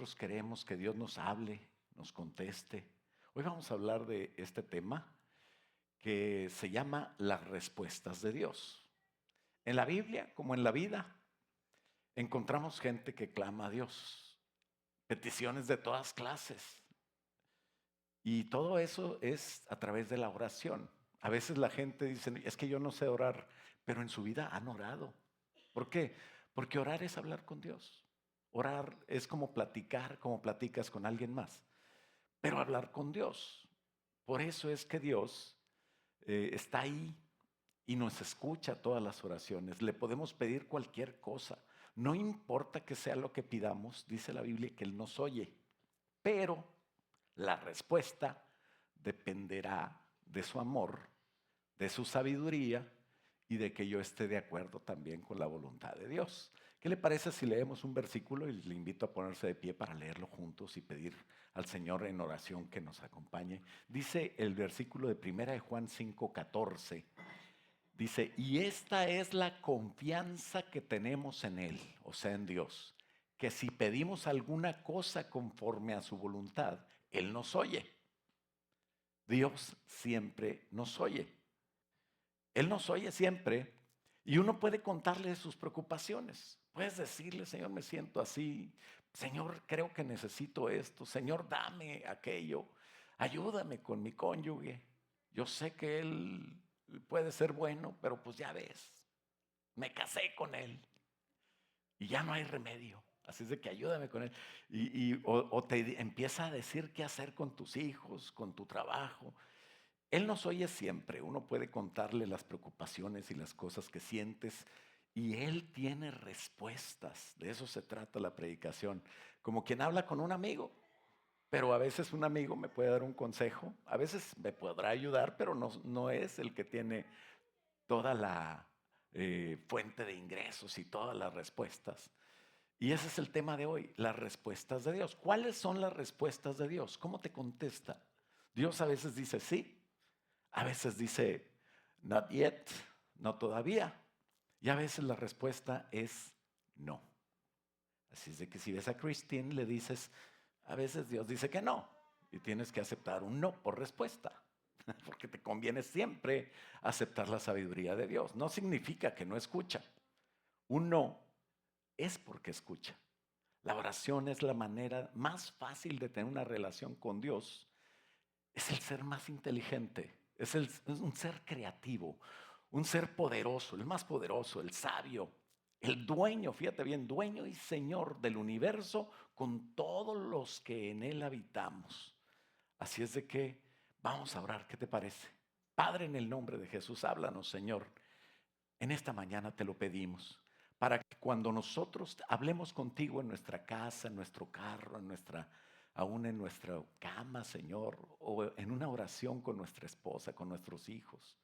nosotros queremos que Dios nos hable, nos conteste. Hoy vamos a hablar de este tema que se llama las respuestas de Dios. En la Biblia, como en la vida, encontramos gente que clama a Dios, peticiones de todas clases. Y todo eso es a través de la oración. A veces la gente dice, es que yo no sé orar, pero en su vida han orado. ¿Por qué? Porque orar es hablar con Dios. Orar es como platicar, como platicas con alguien más, pero hablar con Dios. Por eso es que Dios está ahí y nos escucha todas las oraciones. Le podemos pedir cualquier cosa. No importa que sea lo que pidamos, dice la Biblia que Él nos oye. Pero la respuesta dependerá de su amor, de su sabiduría y de que yo esté de acuerdo también con la voluntad de Dios. ¿Qué le parece si leemos un versículo y le invito a ponerse de pie para leerlo juntos y pedir al Señor en oración que nos acompañe? Dice el versículo de 1 de Juan 5:14. Dice, y esta es la confianza que tenemos en Él, o sea, en Dios, que si pedimos alguna cosa conforme a su voluntad, Él nos oye. Dios siempre nos oye. Él nos oye siempre y uno puede contarle sus preocupaciones. Puedes decirle, Señor, me siento así. Señor, creo que necesito esto. Señor, dame aquello. Ayúdame con mi cónyuge. Yo sé que él puede ser bueno, pero pues ya ves, me casé con él y ya no hay remedio. Así es de que ayúdame con él. O te empieza a decir qué hacer con tus hijos, con tu trabajo. Él nos oye siempre, uno puede contarle las preocupaciones y las cosas que sientes y Él tiene respuestas. De eso se trata la predicación. Como quien habla con un amigo, pero a veces un amigo me puede dar un consejo, a veces me podrá ayudar, pero no es el que tiene toda la fuente de ingresos y todas las respuestas. Y ese es el tema de hoy, las respuestas de Dios. ¿Cuáles son las respuestas de Dios? ¿Cómo te contesta? Dios a veces dice sí. A veces dice, not yet, no todavía. Y a veces la respuesta es no. Así es de que si ves a Christine, le dices, a veces Dios dice que no. Y tienes que aceptar un no por respuesta. Porque te conviene siempre aceptar la sabiduría de Dios. No significa que no escucha. Un no es porque escucha. La oración es la manera más fácil de tener una relación con Dios. Es el ser más inteligente, es un ser creativo, un ser poderoso, el más poderoso, el sabio, el dueño, fíjate bien, dueño y señor del universo con todos los que en él habitamos. Así es de que vamos a orar, ¿qué te parece? Padre, en el nombre de Jesús, háblanos, Señor. En esta mañana te lo pedimos, para que cuando nosotros hablemos contigo en nuestra casa, en nuestro carro, aún en nuestra cama, Señor, o en una oración con nuestra esposa, con nuestros hijos,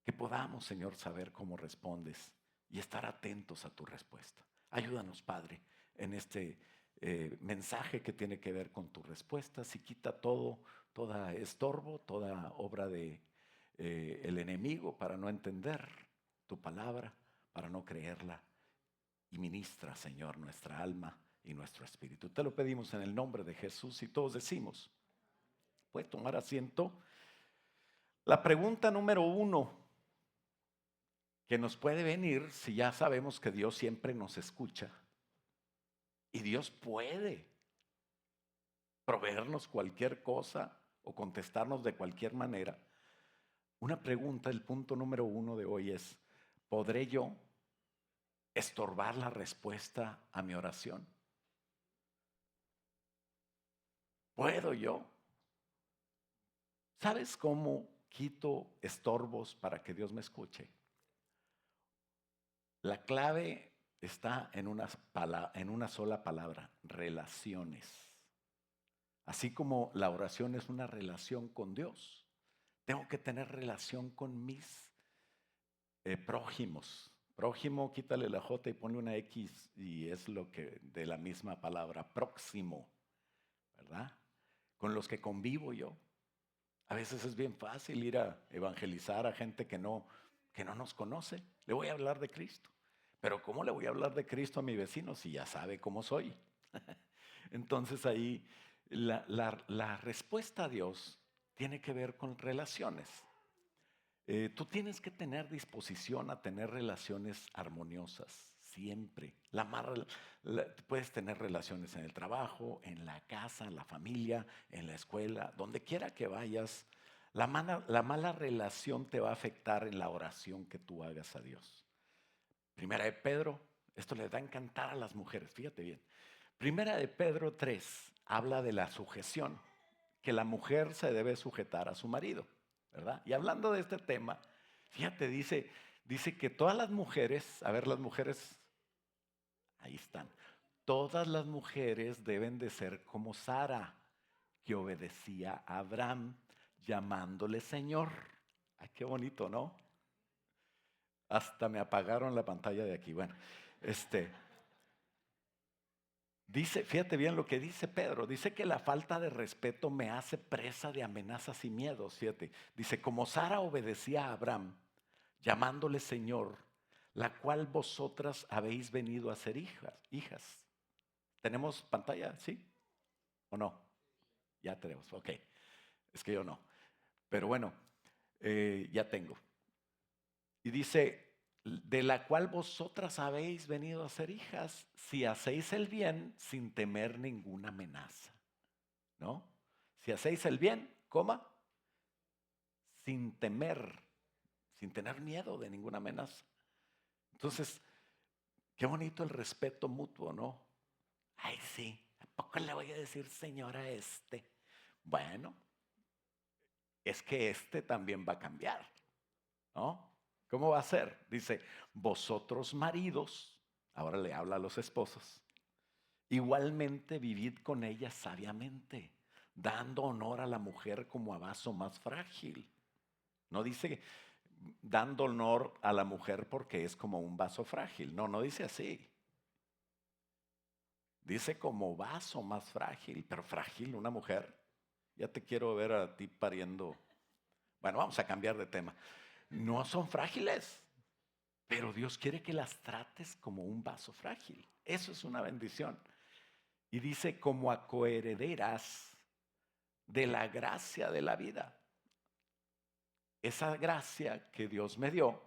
que podamos, Señor, saber cómo respondes y estar atentos a tu respuesta. Ayúdanos, Padre, en este mensaje que tiene que ver con tu respuesta. Si quita toda estorbo, toda obra de el enemigo para no entender tu palabra, para no creerla. Y ministra, Señor, nuestra alma y nuestro espíritu. Te lo pedimos en el nombre de Jesús y todos decimos, puede tomar asiento. La pregunta número 1 que nos puede venir si ya sabemos que Dios siempre nos escucha y Dios puede proveernos cualquier cosa o contestarnos de cualquier manera. Una pregunta, el punto número 1 de hoy es, ¿podré yo estorbar la respuesta a mi oración? ¿Puedo yo? ¿Sabes cómo quito estorbos para que Dios me escuche? La clave está en una sola palabra, relaciones. Así como la oración es una relación con Dios, tengo que tener relación con mis prójimos. Prójimo, quítale la J y ponle una X y es lo que de la misma palabra, próximo, ¿verdad? Con los que convivo yo. A veces es bien fácil ir a evangelizar a gente que no nos conoce. Le voy a hablar de Cristo. Pero ¿cómo le voy a hablar de Cristo a mi vecino si ya sabe cómo soy? Entonces ahí la respuesta a Dios tiene que ver con relaciones. Tú tienes que tener disposición a tener relaciones armoniosas, siempre. Puedes tener relaciones en el trabajo, en la casa, en la familia, en la escuela, donde quiera que vayas. La mala relación te va a afectar en la oración que tú hagas a Dios. Primera de Pedro, esto les va a encantar a las mujeres, fíjate bien. Primera de Pedro 3 habla de la sujeción, que la mujer se debe sujetar a su marido, ¿verdad? Y hablando de este tema, fíjate, dice que todas las mujeres, a ver las mujeres, ahí están, todas las mujeres deben de ser como Sara, que obedecía a Abraham, llamándole Señor. Ay, qué bonito, ¿no? Hasta me apagaron la pantalla de aquí. Bueno, dice, fíjate bien lo que dice Pedro, dice que la falta de respeto me hace presa de amenazas y miedos, fíjate. Dice, como Sara obedecía a Abraham, llamándole Señor, la cual vosotras habéis venido a ser hijas. ¿Tenemos pantalla? ¿Sí? ¿O no? Ya tenemos, ok. Es que yo no. Pero bueno, ya tengo. Y dice, de la cual vosotras habéis venido a ser hijas, si hacéis el bien sin temer ninguna amenaza. ¿No? Si hacéis el bien, coma, sin temer, sin tener miedo de ninguna amenaza. Entonces, qué bonito el respeto mutuo, ¿no? Ay, sí, ¿a poco le voy a decir señora a este? Bueno, es que este también va a cambiar, ¿no? ¿Cómo va a ser? Dice, vosotros maridos, ahora le habla a los esposos, igualmente vivid con ella sabiamente, dando honor a la mujer como a vaso más frágil. No dice dando honor a la mujer porque es como un vaso frágil. No, no dice así. Dice como vaso más frágil, pero frágil una mujer. Ya te quiero ver a ti pariendo. Bueno, vamos a cambiar de tema. No son frágiles, pero Dios quiere que las trates como un vaso frágil. Eso es una bendición. Y dice como a coherederas de la gracia de la vida. Esa gracia que Dios me dio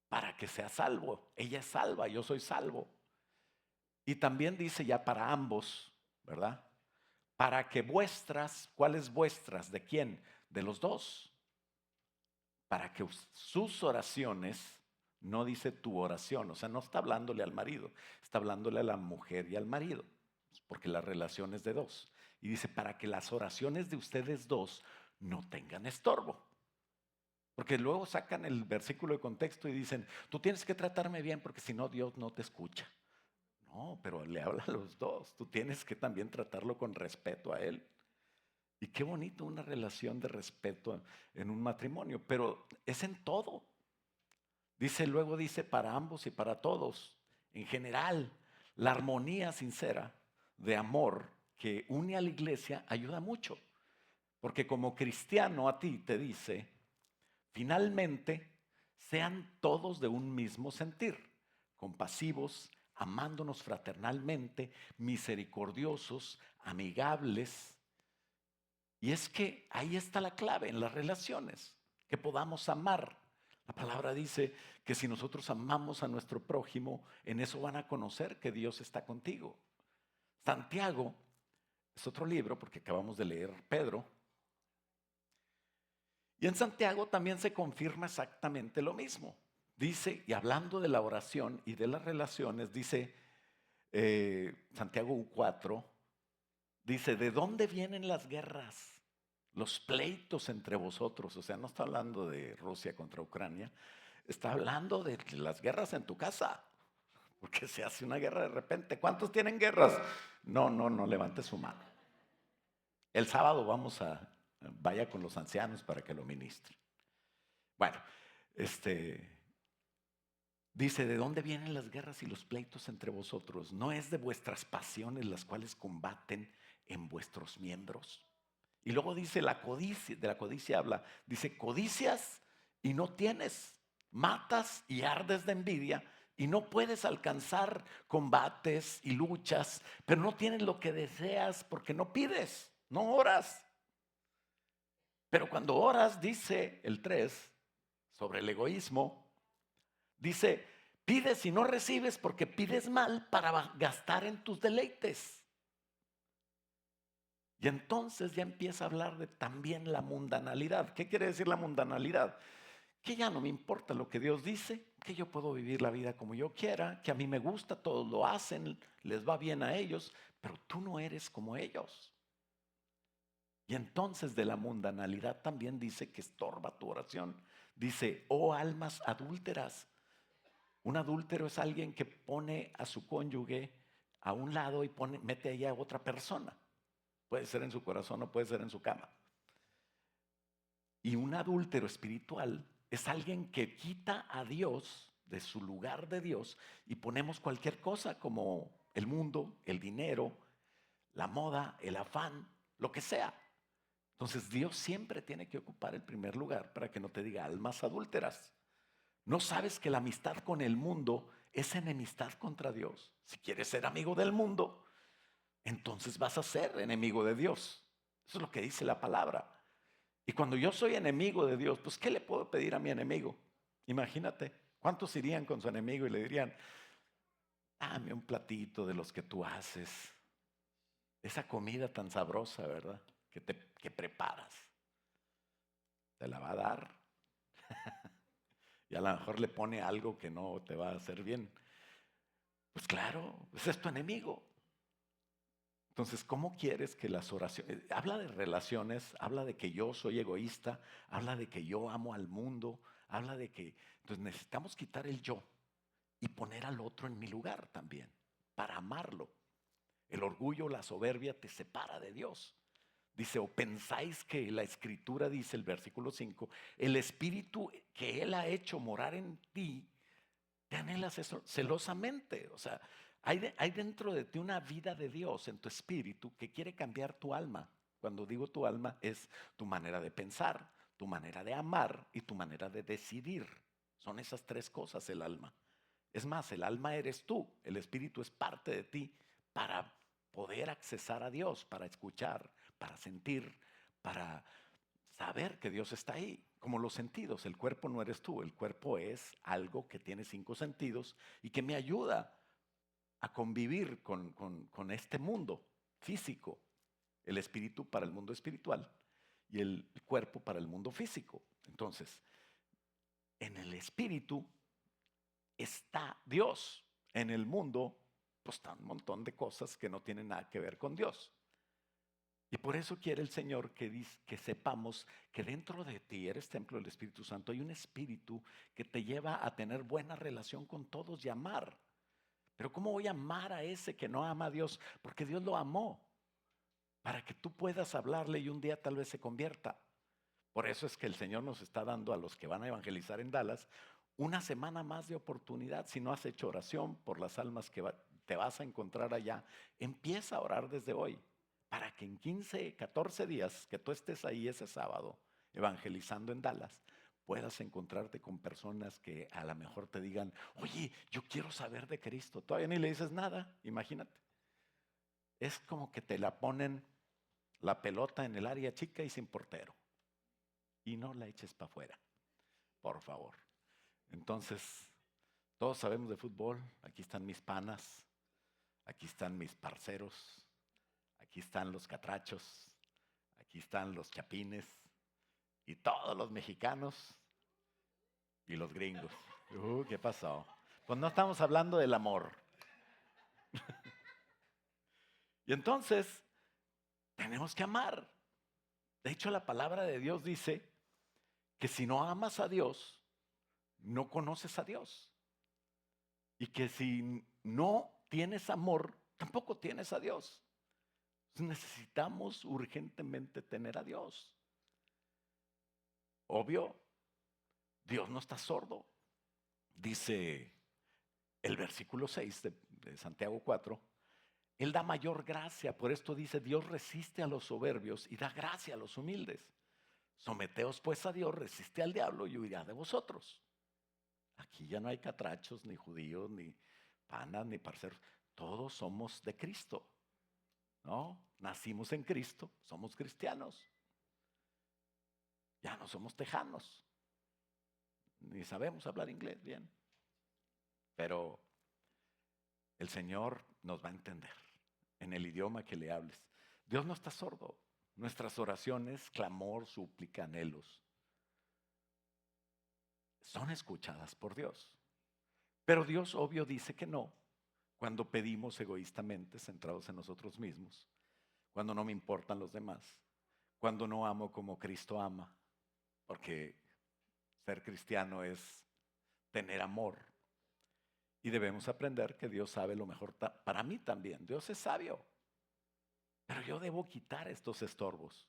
para que sea salvo. Ella es salva, yo soy salvo. Y también dice ya para ambos, ¿verdad? Para que vuestras, ¿cuáles vuestras? ¿De quién? De los dos. Para que sus oraciones, no dice tu oración, o sea, no está hablándole al marido, está hablándole a la mujer y al marido, porque la relación es de dos. Y dice, para que las oraciones de ustedes dos no tengan estorbo. Porque luego sacan el versículo de contexto y dicen, tú tienes que tratarme bien porque si no Dios no te escucha. No, pero le habla a los dos. Tú tienes que también tratarlo con respeto a él. Y qué bonito una relación de respeto en un matrimonio, pero es en todo. Luego dice para ambos y para todos. En general, la armonía sincera de amor que une a la iglesia ayuda mucho. Porque como cristiano a ti te dice, finalmente, sean todos de un mismo sentir, compasivos, amándonos fraternalmente, misericordiosos, amigables. Y es que ahí está la clave en las relaciones, que podamos amar. La palabra dice que si nosotros amamos a nuestro prójimo, en eso van a conocer que Dios está contigo. Santiago es otro libro, porque acabamos de leer Pedro. Y en Santiago también se confirma exactamente lo mismo. Dice, y hablando de la oración y de las relaciones, dice Santiago 4, dice, ¿de dónde vienen las guerras? Los pleitos entre vosotros. O sea, no está hablando de Rusia contra Ucrania, está hablando de las guerras en tu casa. Porque se hace una guerra de repente. ¿Cuántos tienen guerras? No, levante su mano. El sábado vaya con los ancianos para que lo ministren. Bueno, dice, ¿de dónde vienen las guerras y los pleitos entre vosotros? ¿No es de vuestras pasiones las cuales combaten en vuestros miembros? Y luego dice la codicia, de la codicia habla, dice, codicias y no tienes, matas y ardes de envidia, y no puedes alcanzar combates y luchas, pero no tienes lo que deseas porque no pides, no oras. Pero cuando oras, dice el 3 sobre el egoísmo, dice, pides y no recibes porque pides mal para gastar en tus deleites. Y entonces ya empieza a hablar de también la mundanalidad. ¿Qué quiere decir la mundanalidad? Que ya no me importa lo que Dios dice, que yo puedo vivir la vida como yo quiera, que a mí me gusta, todos lo hacen, les va bien a ellos, pero tú no eres como ellos. Y entonces de la mundanalidad también dice que estorba tu oración. Dice, oh almas adúlteras. Un adúltero es alguien que pone a su cónyuge a un lado y mete ahí a otra persona. Puede ser en su corazón o puede ser en su cama. Y un adúltero espiritual es alguien que quita a Dios de su lugar de Dios y ponemos cualquier cosa como el mundo, el dinero, la moda, el afán, lo que sea. Entonces Dios siempre tiene que ocupar el primer lugar para que no te diga almas adúlteras. ¿No sabes que la amistad con el mundo es enemistad contra Dios? Si quieres ser amigo del mundo, entonces vas a ser enemigo de Dios. Eso es lo que dice la palabra. Y cuando yo soy enemigo de Dios, pues ¿qué le puedo pedir a mi enemigo? Imagínate, ¿cuántos irían con su enemigo y le dirían, dame un platito de los que tú haces? Esa comida tan sabrosa, ¿verdad? Que preparas. Te la va a dar. Y a lo mejor le pone algo que no te va a hacer bien. Pues claro, ese es tu enemigo. Entonces, ¿cómo quieres que las oraciones? Habla de relaciones, habla de que yo soy egoísta, habla de que yo amo al mundo, habla de que... Entonces necesitamos quitar el yo y poner al otro en mi lugar también, para amarlo. El orgullo, la soberbia te separa de Dios. Dice, o pensáis que la escritura dice, el versículo 5, el espíritu que Él ha hecho morar en ti, te anhelas eso celosamente. O sea, hay dentro de ti una vida de Dios en tu espíritu que quiere cambiar tu alma. Cuando digo tu alma es tu manera de pensar, tu manera de amar y tu manera de decidir. Son esas tres cosas el alma. Es más, el alma eres tú, el espíritu es parte de ti para poder accesar a Dios, para escuchar, para sentir, para saber que Dios está ahí, como los sentidos. El cuerpo no eres tú, el cuerpo es algo que tiene 5 sentidos y que me ayuda a convivir con este mundo físico. El espíritu para el mundo espiritual y el cuerpo para el mundo físico. Entonces, en el espíritu está Dios. En el mundo, pues están un montón de cosas que no tienen nada que ver con Dios. Y por eso quiere el Señor que sepamos que dentro de ti eres templo del Espíritu Santo. Hay un espíritu que te lleva a tener buena relación con todos y amar. Pero ¿cómo voy a amar a ese que no ama a Dios? Porque Dios lo amó para que tú puedas hablarle y un día tal vez se convierta. Por eso es que el Señor nos está dando a los que van a evangelizar en Dallas una semana más de oportunidad. Si no has hecho oración por las almas que te vas a encontrar allá, empieza a orar desde hoy para que en 15, 14 días que tú estés ahí ese sábado evangelizando en Dallas, puedas encontrarte con personas que a lo mejor te digan, oye, yo quiero saber de Cristo. Todavía ni le dices nada, imagínate. Es como que te la ponen la pelota en el área chica y sin portero. Y no la eches para afuera, por favor. Entonces, todos sabemos de fútbol. Aquí están mis panas, aquí están mis parceros, aquí están los catrachos, aquí están los chapines y todos los mexicanos y los gringos. ¿Qué pasó? Pues no estamos hablando del amor. Y entonces, tenemos que amar. De hecho, la palabra de Dios dice que si no amas a Dios, no conoces a Dios. Y que si no tienes amor, tampoco tienes a Dios. Entonces necesitamos urgentemente tener a Dios. Obvio, Dios no está sordo. Dice el versículo 6 de Santiago 4, Él da mayor gracia. Por esto dice, Dios resiste a los soberbios y da gracia a los humildes. Someteos pues a Dios, resiste al diablo y huirá de vosotros. Aquí ya no hay catrachos, ni judíos, ni panas, ni parceros. Todos somos de Cristo, ¿no? Nacimos en Cristo, somos cristianos. Ya no somos tejanos, ni sabemos hablar inglés bien. Pero el Señor nos va a entender en el idioma que le hables. Dios no está sordo. Nuestras oraciones, clamor, súplica, anhelos, son escuchadas por Dios. Pero Dios obvio dice que no cuando pedimos egoístamente, centrados en nosotros mismos, cuando no me importan los demás, cuando no amo como Cristo ama, porque ser cristiano es tener amor. Y debemos aprender que Dios sabe lo mejor para mí también. Dios es sabio, pero yo debo quitar estos estorbos.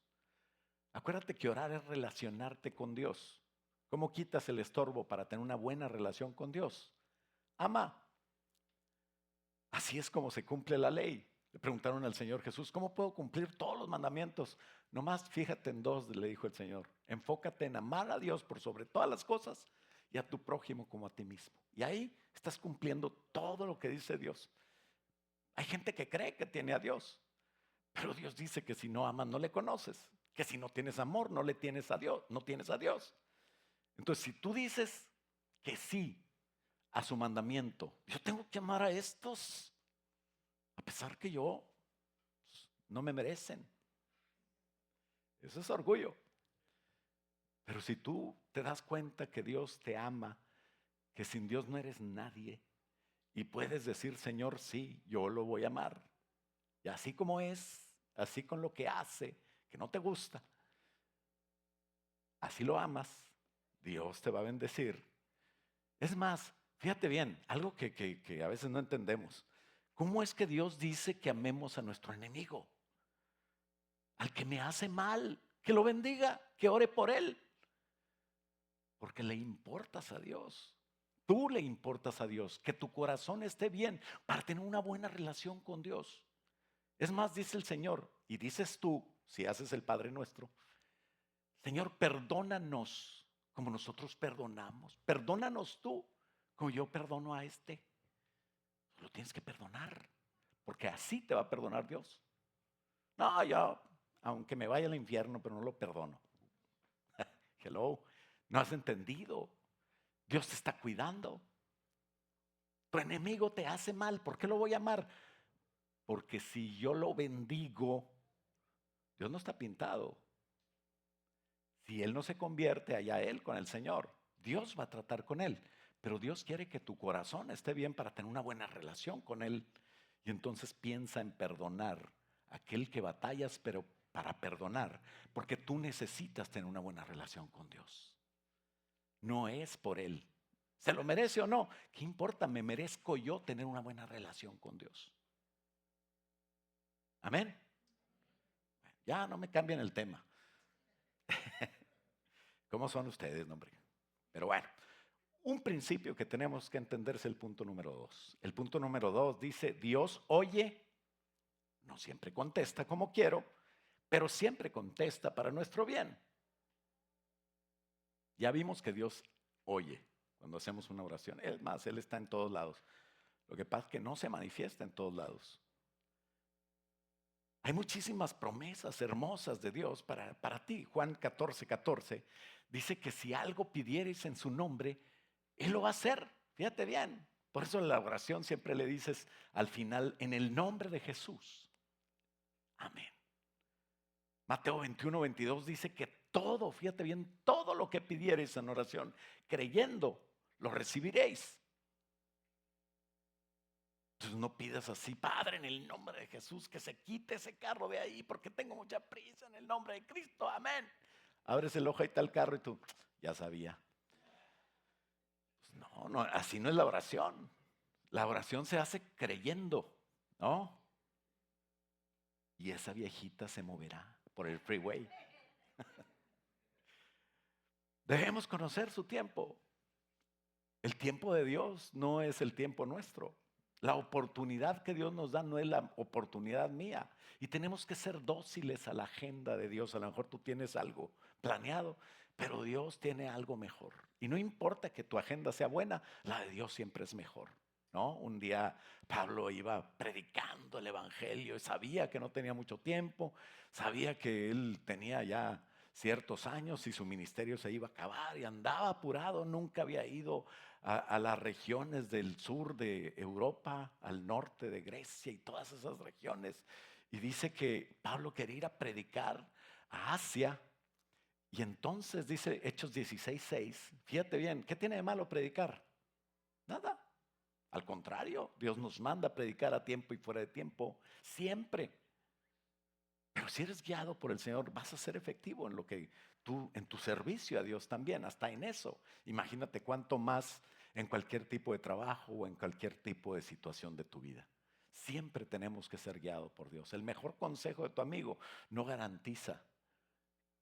Acuérdate que orar es relacionarte con Dios. ¿Cómo quitas el estorbo para tener una buena relación con Dios? Ama. Así es como se cumple la ley. Le preguntaron al Señor Jesús, ¿cómo puedo cumplir todos los mandamientos? Nomás fíjate en dos, le dijo el Señor. Enfócate en amar a Dios por sobre todas las cosas y a tu prójimo como a ti mismo. Y ahí estás cumpliendo todo lo que dice Dios. Hay gente que cree que tiene a Dios, pero Dios dice que si no amas no le conoces, que si no tienes amor no le tienes a Dios, no tienes a Dios. Entonces, si tú dices que sí a su mandamiento, yo tengo que amar a estos, a pesar que yo no me merecen. Eso es orgullo. Pero si tú te das cuenta que Dios te ama, que sin Dios no eres nadie, y puedes decir, Señor, sí, yo lo voy a amar. Y así como es, así con lo que hace, que no te gusta, así lo amas, Dios te va a bendecir. Es más, fíjate bien, algo que a veces no entendemos. ¿Cómo es que Dios dice que amemos a nuestro enemigo? Al que me hace mal, que lo bendiga, que ore por él. Porque le importas a Dios. Tú le importas a Dios. Que tu corazón esté bien para tener una buena relación con Dios. Es más, dice el Señor, y dices tú, si haces el Padre Nuestro, Señor, perdónanos como nosotros perdonamos. Perdónanos tú como yo perdono a este. Lo tienes que perdonar, porque así te va a perdonar Dios. No, yo, aunque me vaya al infierno, pero no lo perdono. Hello, no has entendido. Dios te está cuidando. Tu enemigo te hace mal, ¿por qué lo voy a amar? Porque si yo lo bendigo, Dios no está pintado. Si él no se convierte, allá él con el Señor, Dios va a tratar con él. Pero Dios quiere que tu corazón esté bien para tener una buena relación con él. Y entonces piensa en perdonar a aquel que batallas, pero para perdonar, porque tú necesitas tener una buena relación con Dios. No es por él. ¿Se lo merece o no? ¿Qué importa? Me merezco yo tener una buena relación con Dios. Amén. Ya no me cambien el tema. ¿Cómo son ustedes, hombre? Pero bueno, un principio que tenemos que entender es el punto número 2. El punto número 2 dice, Dios oye, no siempre contesta como quiero, pero siempre contesta para nuestro bien. Ya vimos que Dios oye cuando hacemos una oración. Es más, Él está en todos lados. Lo que pasa es que no se manifiesta en todos lados. Hay muchísimas promesas hermosas de Dios para ti. Juan 14:14 dice que si algo pidieres en su nombre, Él lo va a hacer. Fíjate bien. Por eso en la oración siempre le dices al final, en el nombre de Jesús. Amén. Mateo 21:22 dice que todo, fíjate bien, todo lo que pidiereis en oración, creyendo, lo recibiréis. Entonces no pidas así, Padre, en el nombre de Jesús, que se quite ese carro de ahí, porque tengo mucha prisa en el nombre de Cristo, amén. Abres el ojo y está el carro y tú, ya sabía. Pues no, así no es la oración. La oración se hace creyendo, ¿no? Y esa viejita se moverá por el freeway. Debemos conocer su tiempo. El tiempo de Dios no es el tiempo nuestro. La oportunidad que Dios nos da no es la oportunidad mía. Y tenemos que ser dóciles a la agenda de Dios. A lo mejor tú tienes algo planeado, pero Dios tiene algo mejor. Y no importa que tu agenda sea buena, la de Dios siempre es mejor. ¿No? Un día Pablo iba predicando el evangelio y sabía que no tenía mucho tiempo, sabía que él tenía ya ciertos años y su ministerio se iba a acabar y andaba apurado, nunca había ido a las regiones del sur de Europa, al norte de Grecia y todas esas regiones. Y dice que Pablo quería ir a predicar a Asia. Y entonces dice Hechos 16:6, fíjate bien, ¿qué tiene de malo predicar? Nada. Al contrario, Dios nos manda a predicar a tiempo y fuera de tiempo, siempre. Pero si eres guiado por el Señor, vas a ser efectivo en lo que tú, en tu servicio a Dios también, hasta en eso. Imagínate cuánto más en cualquier tipo de trabajo o en cualquier tipo de situación de tu vida. Siempre tenemos que ser guiados por Dios. El mejor consejo de tu amigo no garantiza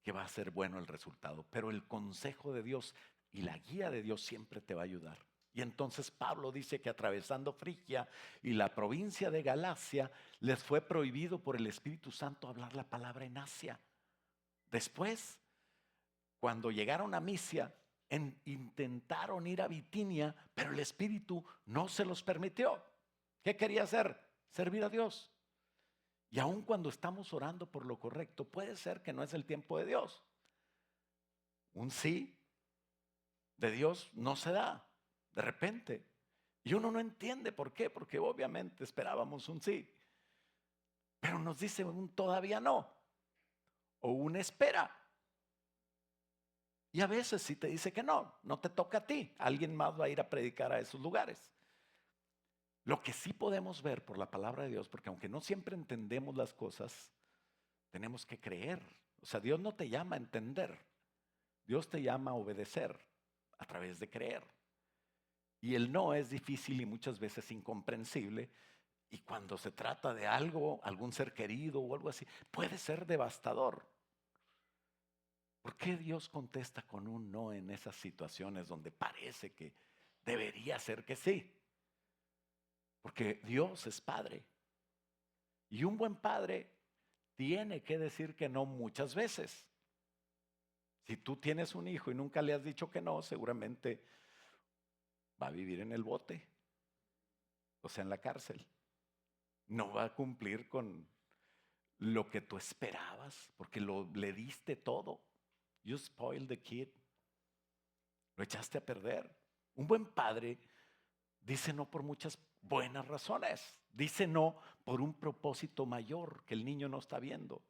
que va a ser bueno el resultado, pero el consejo de Dios y la guía de Dios siempre te va a ayudar. Y entonces Pablo dice que atravesando Frigia y la provincia de Galacia, les fue prohibido por el Espíritu Santo hablar la palabra en Asia. Después, cuando llegaron a Misia, intentaron ir a Bitinia, pero el Espíritu no se los permitió. ¿Qué quería hacer? Servir a Dios. Y aun cuando estamos orando por lo correcto, puede ser que no es el tiempo de Dios. Un sí de Dios no se da de repente. Y uno no entiende por qué, porque obviamente esperábamos un sí. Pero nos dice un todavía no o un espera. Y a veces si te dice que no, no te toca a ti, alguien más va a ir a predicar a esos lugares. Lo que sí podemos ver por la palabra de Dios, porque aunque no siempre entendemos las cosas, tenemos que creer. O sea, Dios no te llama a entender, Dios te llama a obedecer a través de creer. Y el no es difícil y muchas veces incomprensible. Y cuando se trata de algo, algún ser querido o algo así, puede ser devastador. ¿Por qué Dios contesta con un no en esas situaciones donde parece que debería ser que sí? Porque Dios es Padre. Y un buen padre tiene que decir que no muchas veces. Si tú tienes un hijo y nunca le has dicho que no, seguramente va a vivir en el bote, o sea, en la cárcel. No va a cumplir con lo que tú esperabas, porque le diste todo. You spoiled the kid. Lo echaste a perder. Un buen padre dice no por muchas buenas razones. Dice no por un propósito mayor que el niño no está viendo.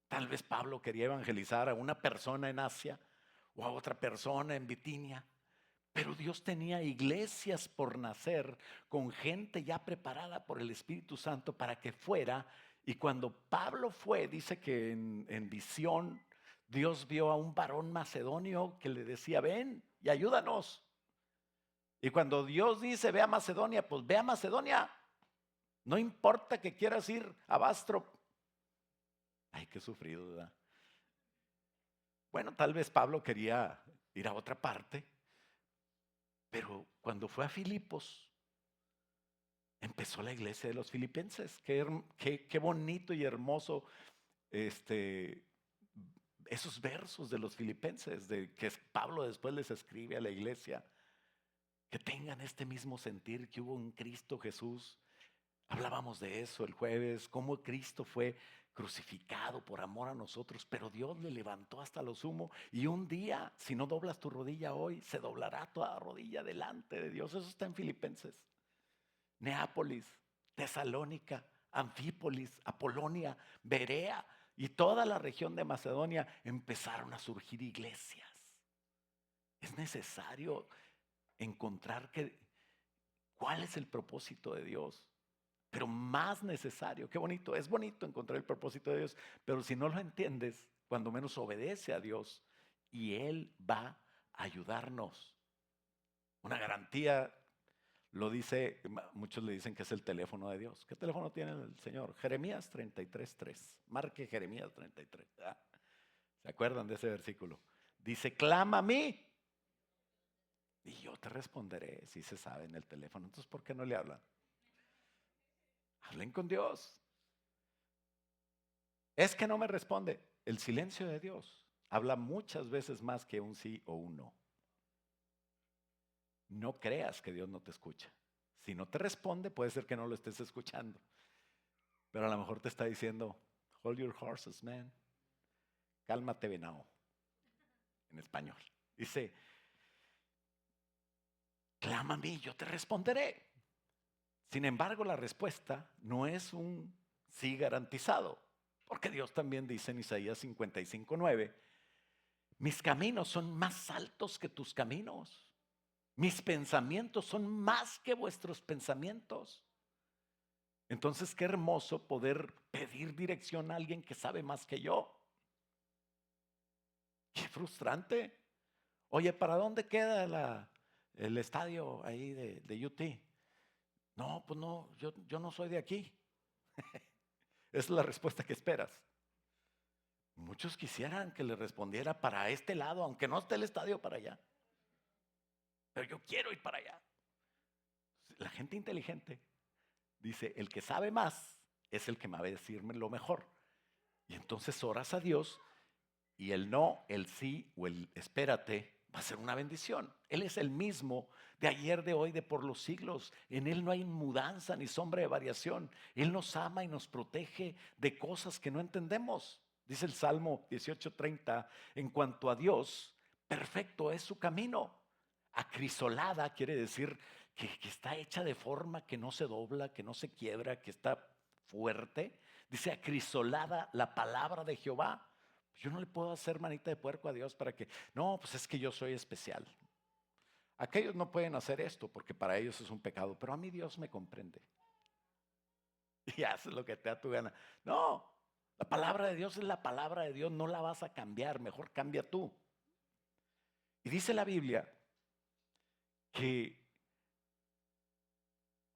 Tal vez Pablo quería evangelizar a una persona en Asia o a otra persona en Bitinia. Pero Dios tenía iglesias por nacer con gente ya preparada por el Espíritu Santo para que fuera. Y cuando Pablo fue, dice que en visión Dios vio a un varón macedonio que le decía, ven y ayúdanos. Y cuando Dios dice, ve a Macedonia, pues ve a Macedonia. No importa que quieras ir a Bastrop. Ay, qué sufrido, ¿verdad? Bueno, tal vez Pablo quería ir a otra parte, pero cuando fue a Filipos, empezó la iglesia de los filipenses. Qué bonito y hermoso esos versos de los filipenses, de que Pablo después les escribe a la iglesia, que tengan este mismo sentir que hubo en Cristo Jesús. Hablábamos de eso el jueves, cómo Cristo fue crucificado por amor a nosotros, pero Dios le levantó hasta lo sumo y un día, si no doblas tu rodilla hoy, se doblará toda rodilla delante de Dios. Eso está en Filipenses. Neápolis, Tesalónica, Anfípolis, Apolonia, Berea y toda la región de Macedonia empezaron a surgir iglesias. Es necesario encontrar cuál es el propósito de Dios. Pero más necesario, qué bonito, es bonito encontrar el propósito de Dios, pero si no lo entiendes, cuando menos obedece a Dios y Él va a ayudarnos. Una garantía lo dice, muchos le dicen que es el teléfono de Dios. ¿Qué teléfono tiene el Señor? Jeremías 33:3. Marque Jeremías 33. ¿Se acuerdan de ese versículo? Dice, clama a mí y yo te responderé, si se sabe en el teléfono. Entonces, ¿por qué no le hablan? Hablen con Dios. Es que no me responde. El silencio de Dios habla muchas veces más que un sí o un no. No creas que Dios no te escucha. Si no te responde, puede ser que no lo estés escuchando. Pero a lo mejor te está diciendo, hold your horses, man. Cálmate, venado. En español. Dice, clama a mí, yo te responderé. Sin embargo, la respuesta no es un sí garantizado. Porque Dios también dice en Isaías 55:9, mis caminos son más altos que tus caminos. Mis pensamientos son más que vuestros pensamientos. Entonces, qué hermoso poder pedir dirección a alguien que sabe más que yo. Qué frustrante. Oye, ¿para dónde queda el estadio ahí de UT? No, pues no, yo no soy de aquí. Esa es la respuesta que esperas. Muchos quisieran que le respondiera para este lado, aunque no esté el estadio para allá. Pero yo quiero ir para allá. La gente inteligente dice, el que sabe más es el que me va a decirme lo mejor. Y entonces oras a Dios y el no, el sí o el espérate va a ser una bendición. Él es el mismo de ayer, de hoy, de por los siglos. En Él no hay mudanza ni sombra de variación. Él nos ama y nos protege de cosas que no entendemos. Dice el Salmo 18:30, en cuanto a Dios, perfecto es su camino. Acrisolada quiere decir que está hecha de forma que no se dobla, que no se quiebra, que está fuerte. Dice acrisolada la palabra de Jehová. Yo no le puedo hacer manita de puerco a Dios para que, no, pues es que yo soy especial. Aquellos no pueden hacer esto porque para ellos es un pecado, pero a mí Dios me comprende. Y haces lo que te da tu gana. No, la palabra de Dios es la palabra de Dios, no la vas a cambiar, mejor cambia tú. Y dice la Biblia que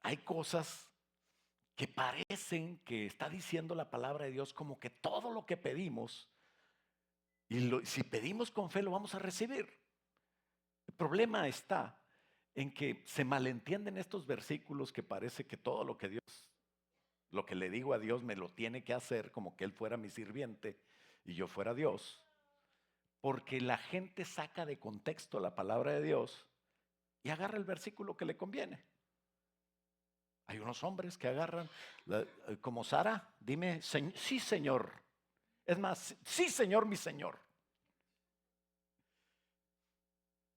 hay cosas que parecen que está diciendo la palabra de Dios como que todo lo que pedimos, si pedimos con fe lo vamos a recibir. El problema está en que se malentienden estos versículos que parece que todo lo que Dios, lo que le digo a Dios me lo tiene que hacer como que Él fuera mi sirviente y yo fuera Dios, porque la gente saca de contexto la palabra de Dios y agarra el versículo que le conviene. Hay unos hombres que agarran, como Sara, dime, sí Señor. Es más, sí Señor, mi Señor.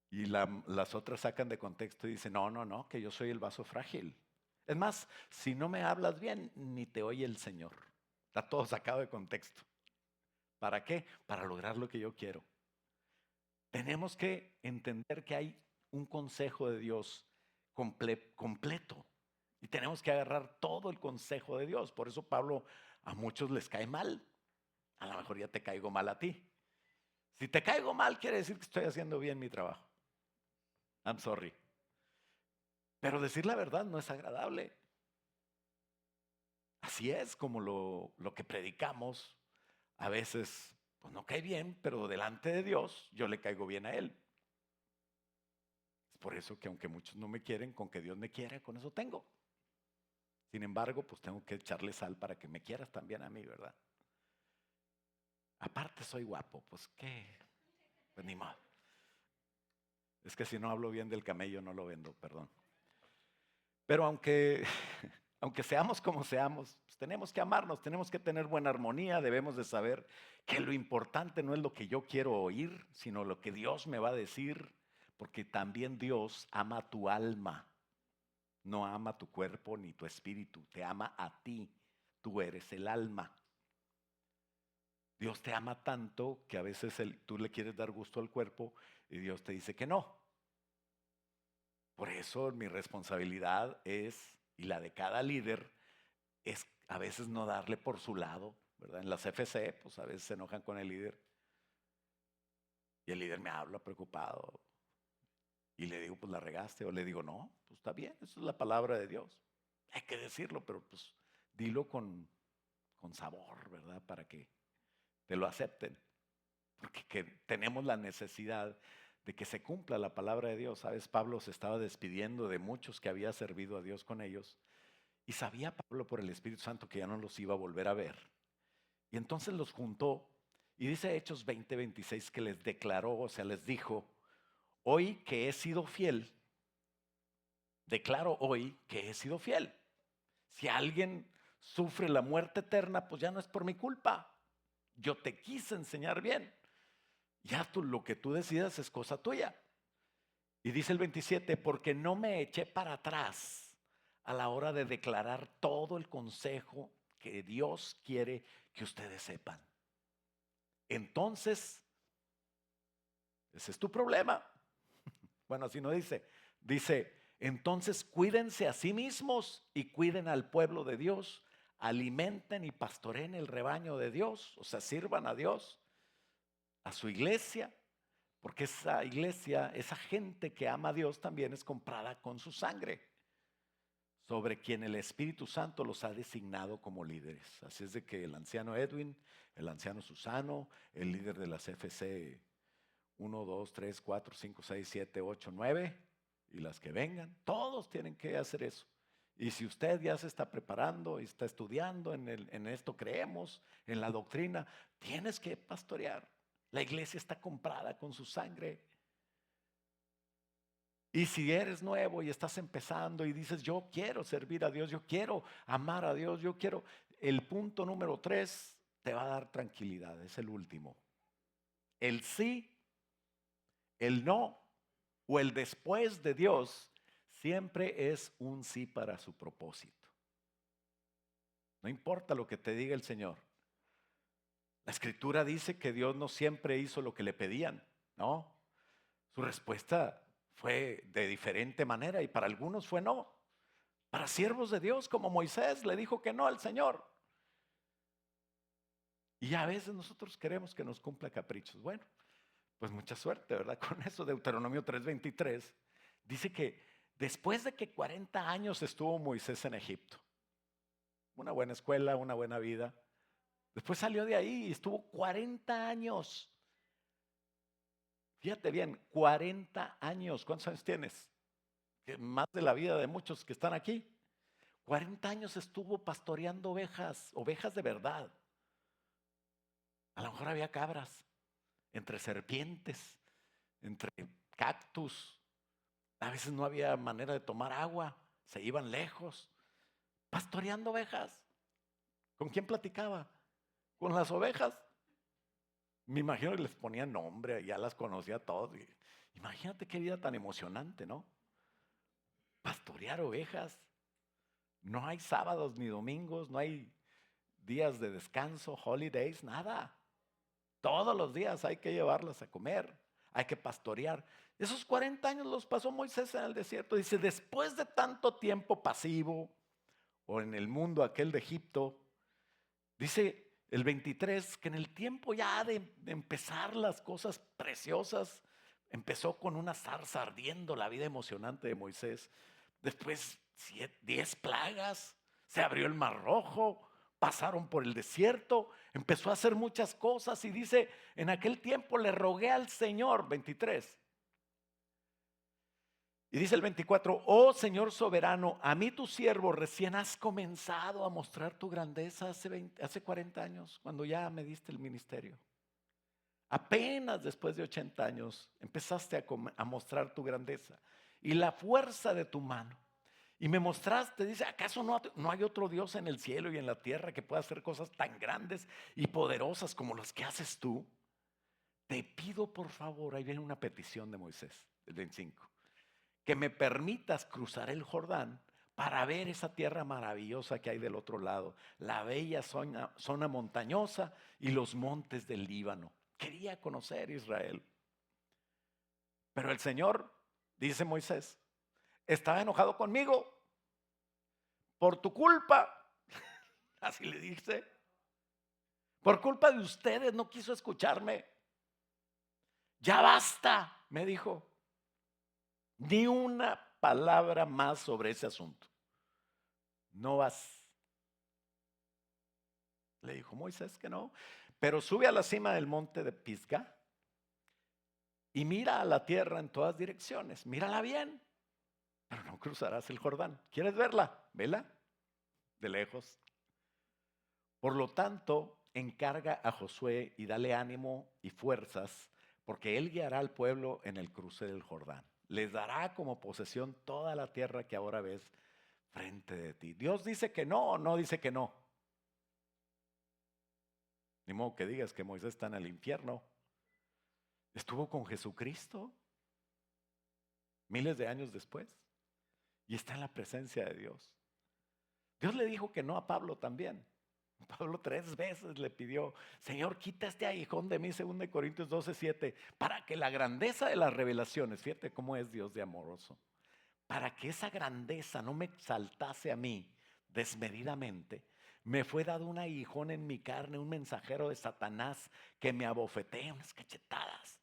Y las otras sacan de contexto y dicen, no, que yo soy el vaso frágil. Es más, si no me hablas bien, ni te oye el Señor. Está todo sacado de contexto. ¿Para qué? Para lograr lo que yo quiero. Tenemos que entender que hay un consejo de Dios completo. Y tenemos que agarrar todo el consejo de Dios. Por eso Pablo a muchos les cae mal. A lo mejor ya te caigo mal a ti. Si te caigo mal, quiere decir que estoy haciendo bien mi trabajo. I'm sorry. Pero decir la verdad no es agradable. Así es como lo que predicamos. A veces pues no cae bien, pero delante de Dios yo le caigo bien a Él. Es por eso que aunque muchos no me quieren, con que Dios me quiera, con eso tengo. Sin embargo, pues tengo que echarle sal para que me quieras también a mí, ¿verdad? Aparte soy guapo, pues qué, pues ni modo. Es que si no hablo bien del camello no lo vendo, perdón. Pero aunque seamos como seamos, pues tenemos que amarnos, tenemos que tener buena armonía, debemos de saber que lo importante no es lo que yo quiero oír, sino lo que Dios me va a decir, porque también Dios ama tu alma, no ama tu cuerpo ni tu espíritu, te ama a ti, tú eres el alma. Dios te ama tanto que a veces tú le quieres dar gusto al cuerpo y Dios te dice que no. Por eso mi responsabilidad es, y la de cada líder, es a veces no darle por su lado, ¿verdad? En las FC, pues a veces se enojan con el líder y el líder me habla preocupado y le digo, pues la regaste, o le digo, no, pues está bien, eso es la palabra de Dios. Hay que decirlo, pero pues dilo con sabor, ¿verdad? Para que te lo acepten. Porque tenemos la necesidad de que se cumpla la palabra de Dios. ¿Sabes? Pablo se estaba despidiendo de muchos que había servido a Dios con ellos Y sabía Pablo por el Espíritu Santo que ya no los iba a volver a ver. Y entonces los juntó y dice Hechos 20:26 que les declaró, o sea, les dijo, hoy que he sido fiel, declaro hoy que he sido fiel. Si alguien sufre la muerte eterna, pues ya no es por mi culpa. Yo te quise enseñar bien. Ya lo que tú decidas es cosa tuya. Y dice el 27, porque no me eché para atrás a la hora de declarar todo el consejo que Dios quiere que ustedes sepan. Entonces, ese es tu problema. Bueno, así no dice. Dice, entonces cuídense a sí mismos y cuiden al pueblo de Dios. Alimenten y pastoreen el rebaño de Dios. O sea, sirvan a Dios, a su iglesia. Porque esa iglesia, esa gente que ama a Dios también es comprada con su sangre, sobre quien el Espíritu Santo los ha designado como líderes. Así es de que el anciano Edwin, el anciano Susano, el líder de las FC 1, 2, 3, 4, 5, 6, 7, 8, 9 y las que vengan, todos tienen que hacer eso. Y si usted ya se está preparando y está estudiando en esto creemos, en la doctrina, tienes que pastorear. La iglesia está comprada con su sangre. Y si eres nuevo y estás empezando y dices, yo quiero servir a Dios, yo quiero amar a Dios, yo quiero, el punto número 3 te va a dar tranquilidad, es el último. El sí, el no o el después de Dios siempre es un sí para su propósito. No importa lo que te diga el Señor. La Escritura dice que Dios no siempre hizo lo que le pedían, ¿no? Su respuesta fue de diferente manera y para algunos fue no. Para siervos de Dios como Moisés le dijo que no al Señor. Y a veces nosotros queremos que nos cumpla caprichos. Bueno, pues mucha suerte, ¿verdad? Con eso, Deuteronomio 3:23 dice que después de que 40 años estuvo Moisés en Egipto, una buena escuela, una buena vida, después salió de ahí y estuvo 40 años. Fíjate bien, 40 años. ¿Cuántos años tienes? Más de la vida de muchos que están aquí. 40 años estuvo pastoreando ovejas, ovejas de verdad. A lo mejor había cabras, entre serpientes, entre cactus. A veces no había manera de tomar agua, se iban lejos, pastoreando ovejas. ¿Con quién platicaba? Con las ovejas. Me imagino que les ponía nombre, ya las conocía todos. Imagínate qué vida tan emocionante, ¿no? Pastorear ovejas. No hay sábados ni domingos, no hay días de descanso, holidays, nada. Todos los días hay que llevarlas a comer, hay que pastorear. Esos 40 años los pasó Moisés en el desierto. Dice, después de tanto tiempo pasivo, o en el mundo aquel de Egipto, dice el 23, que en el tiempo ya de empezar las cosas preciosas, empezó con una zarza ardiendo, la vida emocionante de Moisés. Después 10 plagas, se abrió el mar rojo, pasaron por el desierto, empezó a hacer muchas cosas y dice, en aquel tiempo le rogué al Señor, 23. Y dice el 24, oh Señor soberano, a mí tu siervo recién has comenzado a mostrar tu grandeza hace 40 años, cuando ya me diste el ministerio. Apenas después de 80 años empezaste a mostrar tu grandeza y la fuerza de tu mano. Y me mostraste, dice, ¿acaso no hay otro Dios en el cielo y en la tierra que pueda hacer cosas tan grandes y poderosas como las que haces tú? Te pido por favor, ahí viene una petición de Moisés, el 25, que me permitas cruzar el Jordán para ver esa tierra maravillosa que hay del otro lado, la bella zona montañosa y los montes del Líbano. Quería conocer Israel. Pero el Señor, dice Moisés, estaba enojado conmigo por tu culpa. Así le dice. Por culpa de ustedes no quiso escucharme. Ya basta, me dijo. Ni una palabra más sobre ese asunto. No vas. Le dijo Moisés que no. Pero sube a la cima del monte de Pisgah y mira a la tierra en todas direcciones. Mírala bien. Pero no cruzarás el Jordán. ¿Quieres verla? Vela. de lejos. Por lo tanto, encarga a Josué y dale ánimo y fuerzas, porque él guiará al pueblo en el cruce del Jordán. Les dará como posesión toda la tierra que ahora ves frente de ti. Dios dice que no, no dice que no. Ni modo que digas que Moisés está en el infierno. Estuvo con Jesucristo miles de años después y está en la presencia de Dios. Dios le dijo que no a Pablo también. Pablo 3 veces le pidió: Señor, quita este aguijón de mí, 2 Corintios 12:7, para que la grandeza de las revelaciones, fíjate cómo es Dios de amoroso, para que esa grandeza no me exaltase a mí desmedidamente, me fue dado un aguijón en mi carne, un mensajero de Satanás que me abofetee unas cachetadas,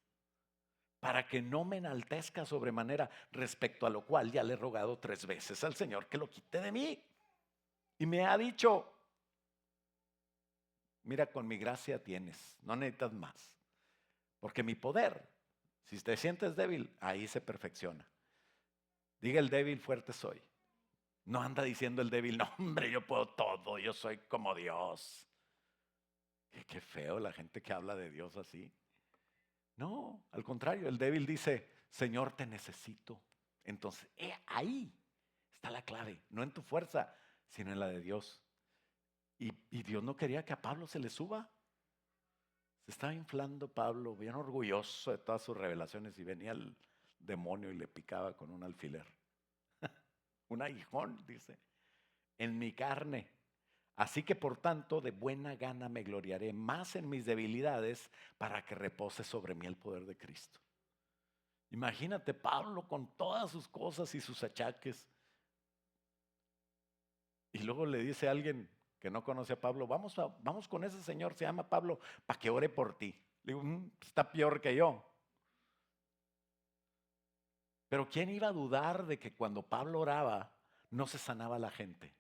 para que no me enaltezca sobremanera, respecto a lo cual ya le he rogado 3 veces al Señor que lo quite de mí. Y me ha dicho: mira, con mi gracia tienes, no necesitas más. Porque mi poder, si te sientes débil, ahí se perfecciona. Diga el débil, fuerte soy. No anda diciendo el débil: no, hombre, yo puedo todo, yo soy como Dios. Qué feo la gente que habla de Dios así. No, al contrario, el débil dice: Señor, te necesito. Entonces, ahí está la clave, no en tu fuerza, sino en la de Dios. Y Dios no quería que a Pablo se le suba. Se estaba inflando Pablo, bien orgulloso de todas sus revelaciones, y venía el demonio y le picaba con un alfiler. Un aguijón, dice, en mi carne. Así que por tanto, de buena gana me gloriaré más en mis debilidades, para que repose sobre mí el poder de Cristo. Imagínate Pablo con todas sus cosas y sus achaques. Y luego le dice a alguien que no conoce a Pablo: vamos con ese señor, se llama Pablo, para que ore por ti. Le digo: está peor que yo. Pero ¿quién iba a dudar de que cuando Pablo oraba no se sanaba la gente?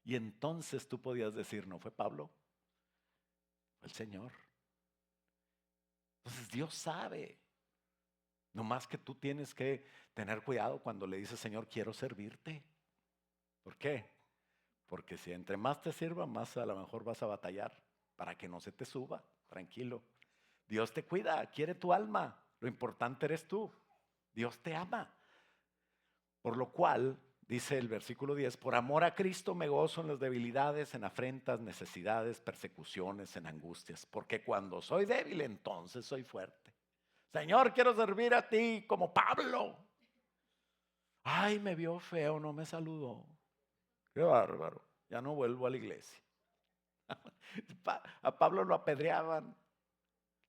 Y entonces tú podías decir: no fue Pablo, fue el Señor. Entonces Dios sabe. No más que tú tienes que tener cuidado cuando le dices: Señor, quiero servirte. ¿Por qué? Porque si entre más te sirva, más a lo mejor vas a batallar para que no se te suba. Tranquilo. Dios te cuida, quiere tu alma. Lo importante eres tú. Dios te ama. Por lo cual, dice el versículo 10, por amor a Cristo me gozo en las debilidades, en afrentas, necesidades, persecuciones, en angustias. Porque cuando soy débil, entonces soy fuerte. Señor, quiero servir a ti como Pablo. Ay, me vio feo, no me saludó. Qué bárbaro. Ya no vuelvo a la iglesia. A Pablo lo apedreaban,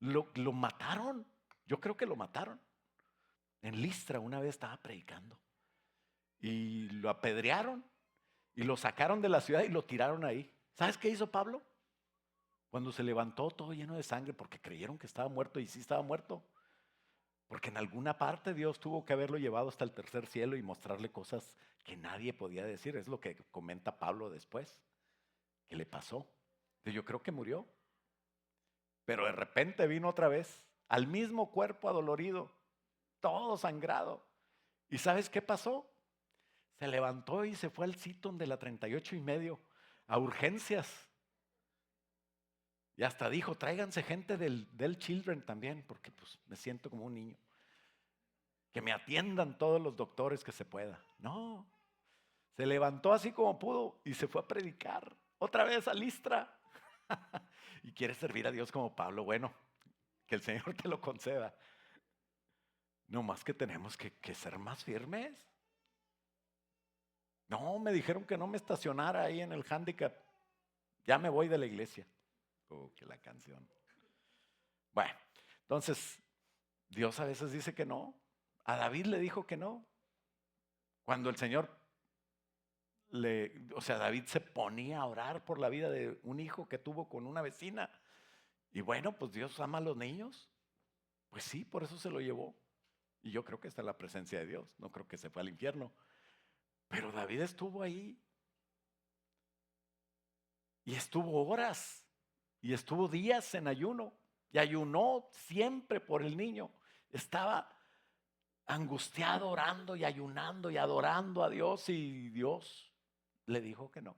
lo mataron. Yo creo que lo mataron. En Listra una vez estaba predicando y lo apedrearon y lo sacaron de la ciudad y lo tiraron ahí. ¿Sabes qué hizo Pablo? Cuando se levantó todo lleno de sangre, porque creyeron que estaba muerto, y sí estaba muerto, porque en alguna parte Dios tuvo que haberlo llevado hasta el tercer cielo y mostrarle cosas que nadie podía decir. Es lo que comenta Pablo después, que le pasó. Entonces yo creo que murió. Pero de repente vino otra vez al mismo cuerpo adolorido, todo sangrado. ¿Y sabes qué pasó? Se levantó y se fue al Seaton de la 38 y medio a urgencias. Y hasta dijo: tráiganse gente del Children también, porque pues me siento como un niño. Que me atiendan todos los doctores que se pueda. No, se levantó así como pudo y se fue a predicar otra vez a Listra. Y quiere servir a Dios como Pablo. Bueno, que el Señor te lo conceda. No más que tenemos que ser más firmes. No, me dijeron que no me estacionara ahí en el handicap. Ya me voy de la iglesia. Oh, que la canción. Bueno, entonces, Dios a veces dice que no. A David le dijo que no. Cuando el Señor David se ponía a orar por la vida de un hijo que tuvo con una vecina. Y bueno, pues Dios ama a los niños. Pues sí, por eso se lo llevó. Y yo creo que está en la presencia de Dios. No creo que se fue al infierno. Pero David estuvo ahí. Y estuvo horas. Y estuvo días en ayuno. Y ayunó siempre por el niño. Estaba angustiado, orando y ayunando y adorando a Dios. Y Dios le dijo que no.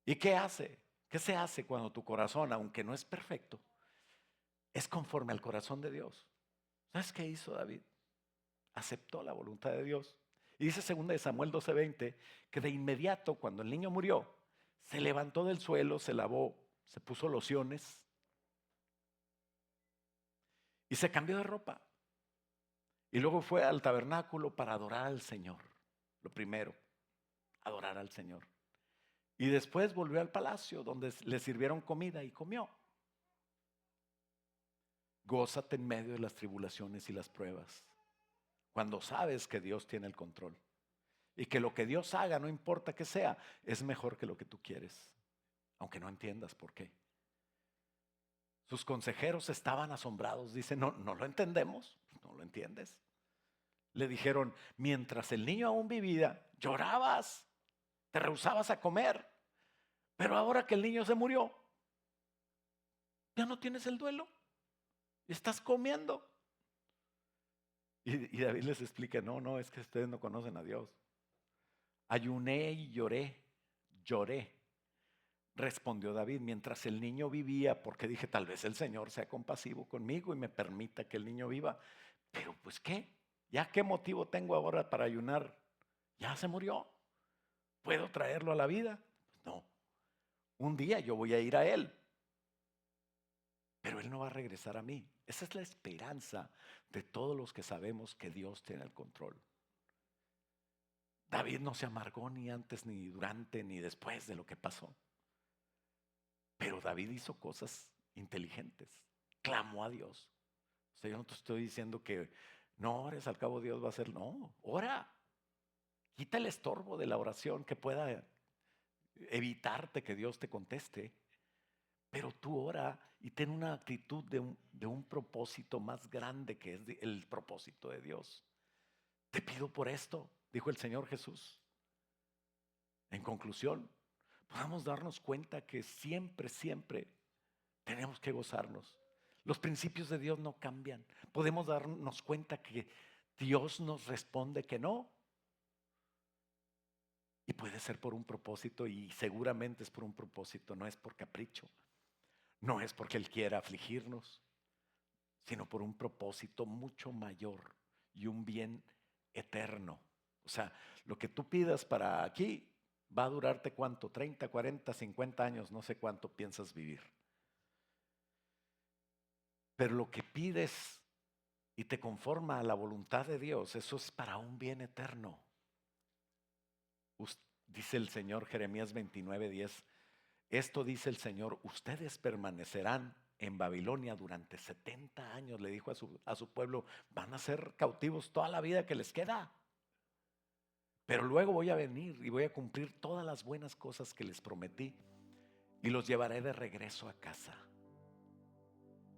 ¿Y qué hace? ¿Qué se hace cuando tu corazón, aunque no es perfecto, es conforme al corazón de Dios? ¿Sabes qué hizo David? Aceptó la voluntad de Dios. Y dice 2 de Samuel 12:20 que de inmediato cuando el niño murió, se levantó del suelo, se lavó, se puso lociones y se cambió de ropa. Y luego fue al tabernáculo para adorar al Señor. Lo primero, adorar al Señor. Y después volvió al palacio donde le sirvieron comida y comió. Gózate en medio de las tribulaciones y las pruebas, cuando sabes que Dios tiene el control y que lo que Dios haga, no importa que sea, es mejor que lo que tú quieres, aunque no entiendas por qué. Sus consejeros estaban asombrados, dicen, no, no lo entendemos, no lo entiendes. Le dijeron, mientras el niño aún vivía, llorabas, te rehusabas a comer, pero ahora que el niño se murió, ya no tienes el duelo, estás comiendo. Y David les explica, no, es que ustedes no conocen a Dios. Ayuné y lloré, respondió David, mientras el niño vivía, porque dije, tal vez el Señor sea compasivo conmigo y me permita que el niño viva. Pero pues ¿qué? ¿Ya qué motivo tengo ahora para ayunar? Ya se murió. ¿Puedo traerlo a la vida? Pues no. Un día yo voy a ir a él, pero él no va a regresar a mí. Esa es la esperanza de todos los que sabemos que Dios tiene el control. David no se amargó ni antes, ni durante, ni después de lo que pasó. Pero David hizo cosas inteligentes. Clamó a Dios. O sea, yo no te estoy diciendo que no ores, al cabo Dios va a hacer. No, ora. Quita el estorbo de la oración que pueda evitarte que Dios te conteste. Pero tú ora y ten una actitud de un propósito más grande que es el propósito de Dios. Te pido por esto, dijo el Señor Jesús. En conclusión, podamos darnos cuenta que siempre tenemos que gozarnos. Los principios de Dios no cambian. Podemos darnos cuenta que Dios nos responde que no. Y puede ser por un propósito y seguramente es por un propósito, no es por capricho. No es porque Él quiera afligirnos, sino por un propósito mucho mayor y un bien eterno. O sea, lo que tú pidas para aquí va a durarte ¿cuánto? 30, 40, 50 años, no sé cuánto piensas vivir. Pero lo que pides y te conforma a la voluntad de Dios, eso es para un bien eterno. Dice el Señor, Jeremías 29:10, esto dice el Señor, ustedes permanecerán en Babilonia durante 70 años, le dijo a su pueblo, van a ser cautivos toda la vida que les queda. Pero luego voy a venir y voy a cumplir todas las buenas cosas que les prometí y los llevaré de regreso a casa.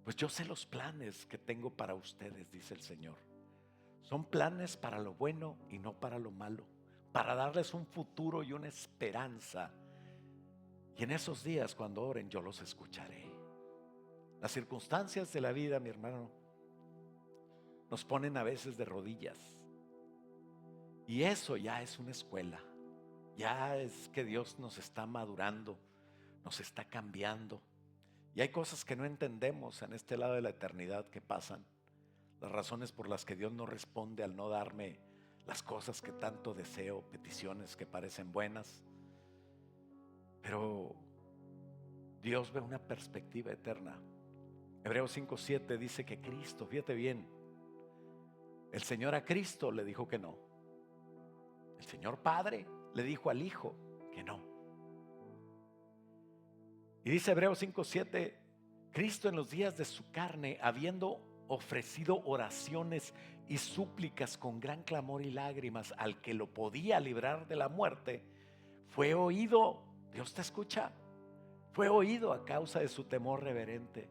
Pues yo sé los planes que tengo para ustedes, dice el Señor. Son planes para lo bueno y no para lo malo, para darles un futuro y una esperanza. Y en esos días cuando oren yo los escucharé. Las circunstancias de la vida, mi hermano, nos ponen a veces de rodillas. Y eso ya es una escuela. Ya es que Dios nos está madurando, nos está cambiando. Y hay cosas que no entendemos en este lado de la eternidad que pasan. Las razones por las que Dios no responde al no darme las cosas que tanto deseo, peticiones que parecen buenas. Pero Dios ve una perspectiva eterna. Hebreos 5:7 dice que Cristo, fíjate bien, el Señor a Cristo le dijo que no. El Señor Padre le dijo al Hijo que no. Y dice Hebreos 5:7, Cristo en los días de su carne, habiendo ofrecido oraciones y súplicas con gran clamor y lágrimas al que lo podía librar de la muerte, fue oído. Dios te escucha. Fue oído a causa de su temor reverente.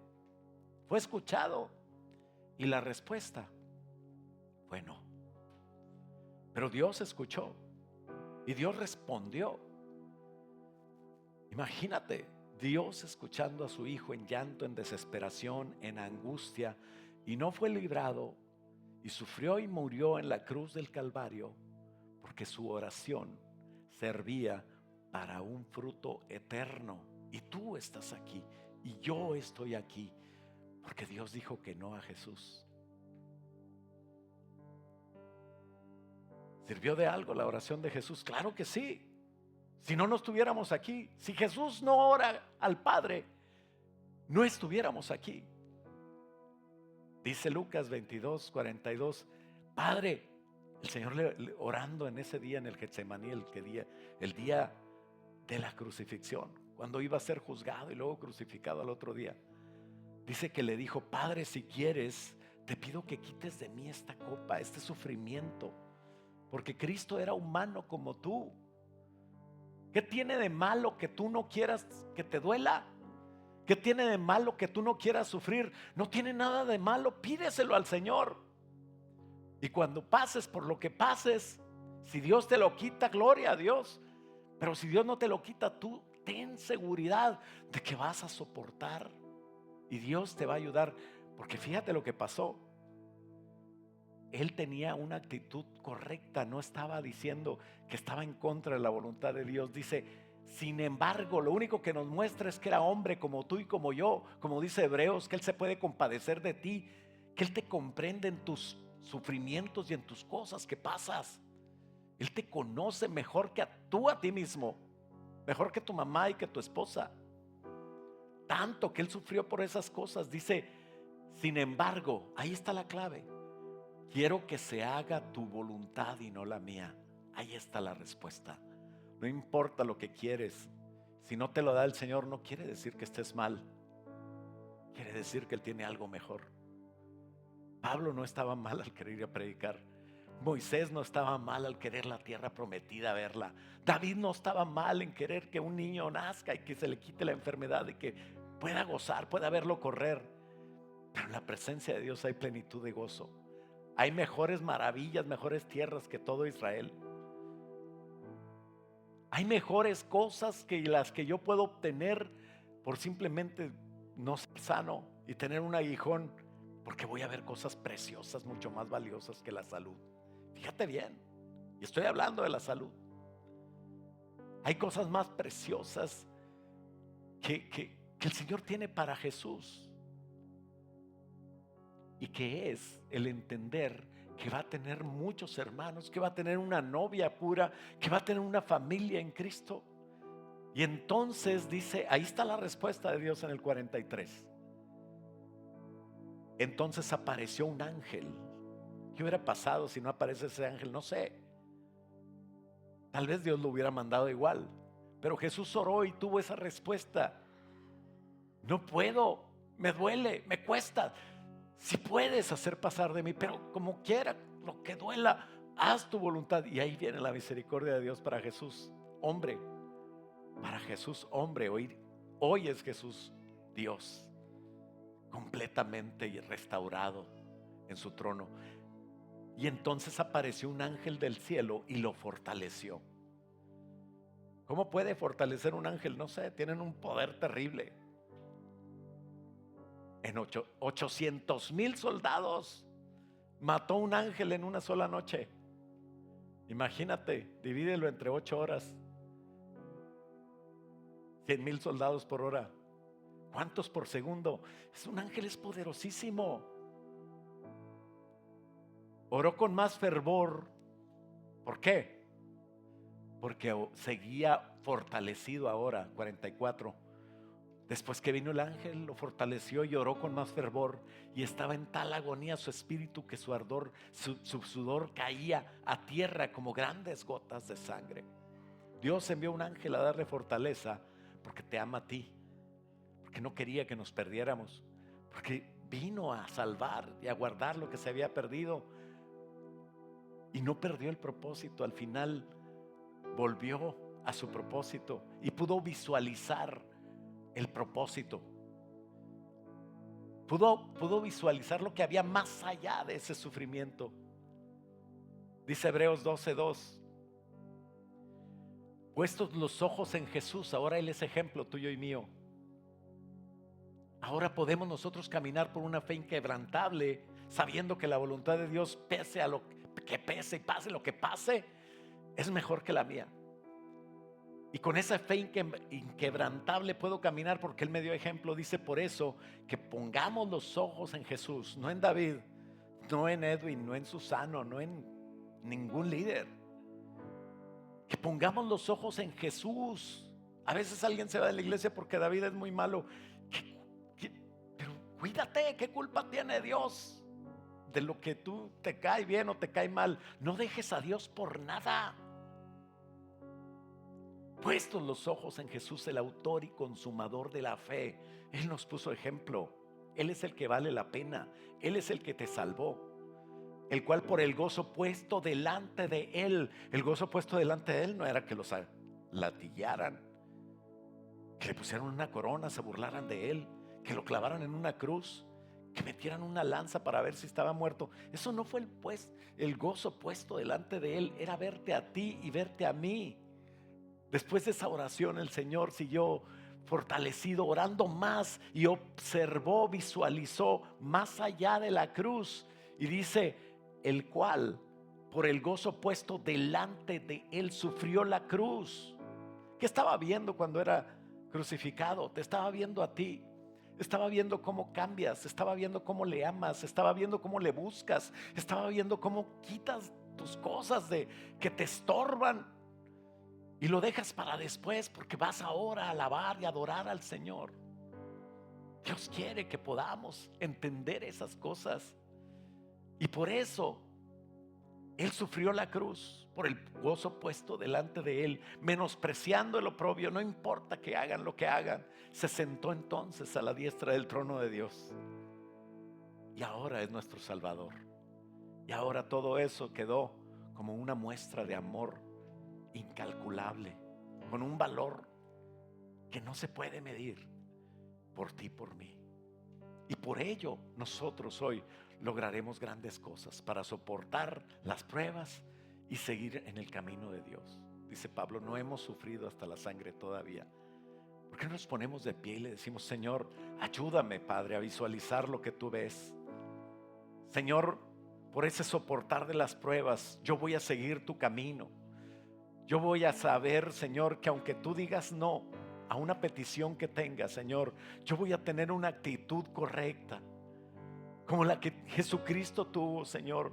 Fue escuchado. Y la respuesta fue no. Pero Dios escuchó y Dios respondió. Imagínate, Dios escuchando a su hijo en llanto, en desesperación, en angustia, y no fue librado, y sufrió y murió en la cruz del Calvario, porque su oración servía para un fruto eterno. Y tú estás aquí y yo estoy aquí porque Dios dijo que no a Jesús. ¿Sirvió de algo la oración de Jesús? Claro que sí. Si no, no estuviéramos aquí. Si Jesús no ora al Padre, no estuviéramos aquí. Dice Lucas 22:42, Padre, el Señor orando en ese día en el Getsemaní, el día de la crucifixión, cuando iba a ser juzgado y luego crucificado al otro día, dice que le dijo: Padre, si quieres, te pido que quites de mí esta copa, este sufrimiento, porque Cristo era humano como tú. ¿Qué tiene de malo que tú no quieras que te duela? ¿Qué tiene de malo que tú no quieras sufrir? No tiene nada de malo, pídeselo al Señor. Y cuando pases por lo que pases, si Dios te lo quita, gloria a Dios. Pero si Dios no te lo quita, tú ten seguridad de que vas a soportar. Y Dios te va a ayudar. Porque fíjate lo que pasó. Él tenía una actitud correcta, no estaba diciendo que estaba en contra de la voluntad de Dios. Dice, sin embargo, lo único que nos muestra es que era hombre como tú y como yo, como dice Hebreos, que Él se puede compadecer de ti, que Él te comprende en tus sufrimientos y en tus cosas que pasas. Él te conoce mejor que tú a ti mismo, mejor que tu mamá y que tu esposa. Tanto que Él sufrió por esas cosas. Dice, sin embargo, ahí está la clave. Quiero que se haga tu voluntad y no la mía. Ahí está la respuesta. No importa lo que quieres. Si no te lo da el Señor, no quiere decir que estés mal. Quiere decir que Él tiene algo mejor. Pablo no estaba mal al querer ir a predicar. Moisés no estaba mal al querer la tierra prometida, verla. David no estaba mal en querer que un niño nazca y que se le quite la enfermedad y que pueda gozar, pueda verlo correr. Pero en la presencia de Dios hay plenitud de gozo. Hay mejores maravillas, mejores tierras que todo Israel. Hay mejores cosas que las que yo puedo obtener por simplemente no ser sano y tener un aguijón, porque voy a ver cosas preciosas, mucho más valiosas que la salud. Fíjate bien, y estoy hablando de la salud. Hay cosas más preciosas que el Señor tiene para Jesús. Y que es el entender que va a tener muchos hermanos, que va a tener una novia pura, que va a tener una familia en Cristo. Y entonces dice, ahí está la respuesta de Dios en el 43. Entonces apareció un ángel. ¿Qué hubiera pasado si no aparece ese ángel? No sé. Tal vez Dios lo hubiera mandado igual. Pero Jesús oró y tuvo esa respuesta. No puedo, me duele, me cuesta. Si puedes hacer pasar de mí, pero como quiera, lo que duela, haz tu voluntad. Y ahí viene la misericordia de Dios para Jesús, hombre. Para Jesús, hombre. Hoy es Jesús, Dios, completamente restaurado en su trono. Y entonces apareció un ángel del cielo y lo fortaleció. ¿Cómo puede fortalecer un ángel? No sé, tienen un poder terrible. En 800,000 soldados mató un ángel en una sola noche. Imagínate, divídelo entre 8 horas. 100,000 soldados por hora. ¿Cuántos por segundo? Un ángel es poderosísimo. Oró con más fervor. ¿Por qué? Porque seguía fortalecido ahora, 44. Después que vino el ángel, lo fortaleció y oró con más fervor. Y estaba en tal agonía su espíritu que su ardor, su sudor caía a tierra como grandes gotas de sangre. Dios envió un ángel a darle fortaleza porque te ama a ti. Porque no quería que nos perdiéramos. Porque vino a salvar y a guardar lo que se había perdido. Y no perdió el propósito. Al final volvió a su propósito y pudo visualizar el propósito. Pudo visualizar lo que había más allá de ese sufrimiento. Dice Hebreos 12:2. Puestos los ojos en Jesús, ahora Él es ejemplo tuyo y mío. Ahora podemos nosotros caminar por una fe inquebrantable, sabiendo que la voluntad de Dios, pese a lo que pese y pase lo que pase, es mejor que la mía. Y con esa fe inquebrantable puedo caminar porque Él me dio ejemplo. Dice por eso que pongamos los ojos en Jesús, no en David, no en Edwin, no en Susano, no en ningún líder. Que pongamos los ojos en Jesús. A veces alguien se va de la iglesia porque David es muy malo. Pero cuídate, ¿qué culpa tiene Dios de lo que tú te cae bien o te cae mal? No dejes a Dios por nada. Puestos los ojos en Jesús, el autor y consumador de la fe. Él nos puso ejemplo. Él es el que vale la pena. Él es el que te salvó. El cual por el gozo puesto delante de Él. El gozo puesto delante de Él no era que los latillaran, que le pusieran una corona, se burlaran de Él, que lo clavaran en una cruz, que metieran una lanza para ver si estaba muerto. Eso no fue el gozo puesto delante de Él. Era verte a ti y verte a mí. Después de esa oración el Señor siguió fortalecido, orando más, y observó, visualizó más allá de la cruz. Y dice, el cual por el gozo puesto delante de Él sufrió la cruz. ¿Qué estaba viendo cuando era crucificado? Te estaba viendo a ti. Estaba viendo cómo cambias, estaba viendo cómo le amas, estaba viendo cómo le buscas, estaba viendo cómo quitas tus cosas que te estorban y lo dejas para después porque vas ahora a alabar y adorar al Señor. Dios quiere que podamos entender esas cosas. Y por eso Él sufrió la cruz, por el gozo puesto delante de Él, menospreciando el oprobio. No importa que hagan lo que hagan, se sentó entonces a la diestra del trono de Dios. Y ahora es nuestro Salvador. Y ahora todo eso quedó como una muestra de amor incalculable, con un valor que no se puede medir, por ti, por mí. Y por ello nosotros hoy lograremos grandes cosas para soportar las pruebas y seguir en el camino de Dios. Dice Pablo, no hemos sufrido hasta la sangre todavía. ¿Por qué no nos ponemos de pie y le decimos, Señor, ayúdame, Padre, a visualizar lo que tú ves? Señor, por ese soportar de las pruebas, yo voy a seguir tu camino. Yo voy a saber, Señor, que aunque tú digas no a una petición que tenga, Señor, yo voy a tener una actitud correcta, como la que Jesucristo tuvo, Señor.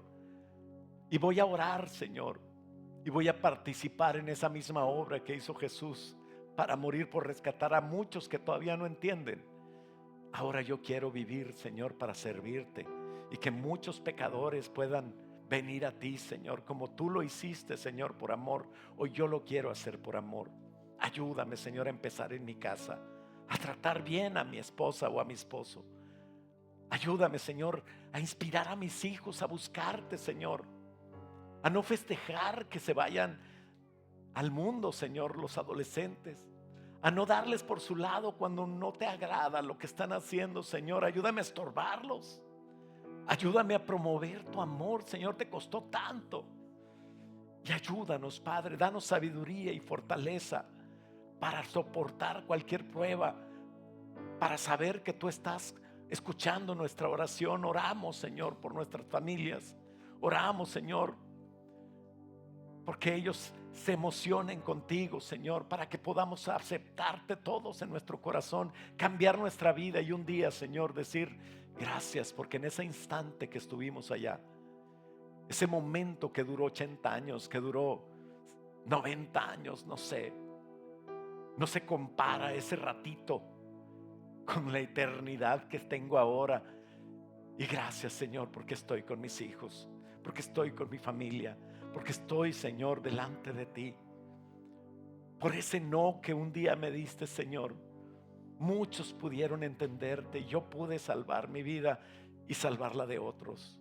Y voy a orar, Señor, y voy a participar en esa misma obra que hizo Jesús para morir por rescatar a muchos que todavía no entienden. Ahora yo quiero vivir, Señor, para servirte y que muchos pecadores puedan venir a ti, Señor, como tú lo hiciste, Señor, por amor. Hoy yo lo quiero hacer por amor. Ayúdame, Señor, a empezar en mi casa, a tratar bien a mi esposa o a mi esposo. Ayúdame, Señor, a inspirar a mis hijos a buscarte, Señor, a no festejar que se vayan al mundo, Señor, los adolescentes, a no darles por su lado cuando no te agrada lo que están haciendo, Señor. Ayúdame a estorbarlos. Ayúdame a promover tu amor, Señor, te costó tanto. Y ayúdanos, Padre, danos sabiduría y fortaleza para soportar cualquier prueba, para saber que tú estás escuchando nuestra oración. Oramos, Señor, por nuestras familias. Oramos, Señor, porque ellos se emocionen contigo, Señor, para que podamos aceptarte todos en nuestro corazón, cambiar nuestra vida y un día, Señor, decir gracias, porque en ese instante que estuvimos allá, ese momento que duró 80 años, que duró 90 años, no sé, no se compara ese ratito con la eternidad que tengo ahora. Y gracias, Señor, porque estoy con mis hijos, porque estoy con mi familia, porque estoy, Señor, delante de ti. Por ese no que un día me diste, Señor, muchos pudieron entenderte. Yo pude salvar mi vida y salvar la de otros.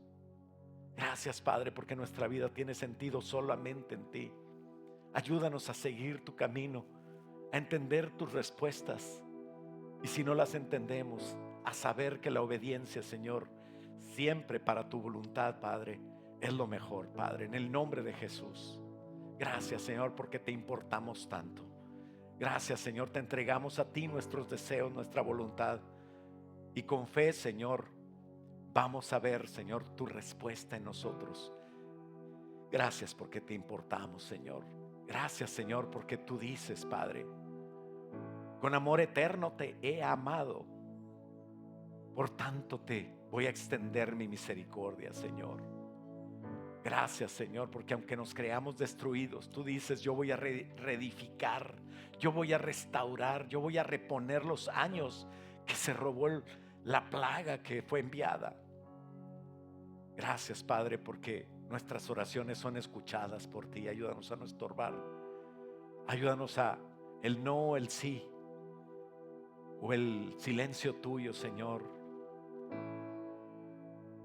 Gracias, Padre, porque nuestra vida tiene sentido solamente en ti. Ayúdanos a seguir tu camino, a entender tus respuestas. Y si no las entendemos, a saber que la obediencia, Señor, siempre para tu voluntad, Padre, es lo mejor, Padre, en el nombre de Jesús. Gracias, Señor, porque te importamos tanto. Gracias, Señor, te entregamos a ti nuestros deseos, nuestra voluntad. Y con fe, Señor, vamos a ver, Señor, tu respuesta en nosotros. Gracias porque te importamos, Señor. Gracias, Señor, porque tú dices, Padre, con amor eterno te he amado, por tanto te voy a extender mi misericordia, Señor. Gracias, Señor, porque aunque nos creamos destruidos, tú dices, yo voy a reedificar, yo voy a restaurar, yo voy a reponer los años que se robó la plaga que fue enviada. Gracias, Padre, porque nuestras oraciones son escuchadas por ti. Ayúdanos a no estorbar. Ayúdanos a el no, el sí o el silencio tuyo, Señor.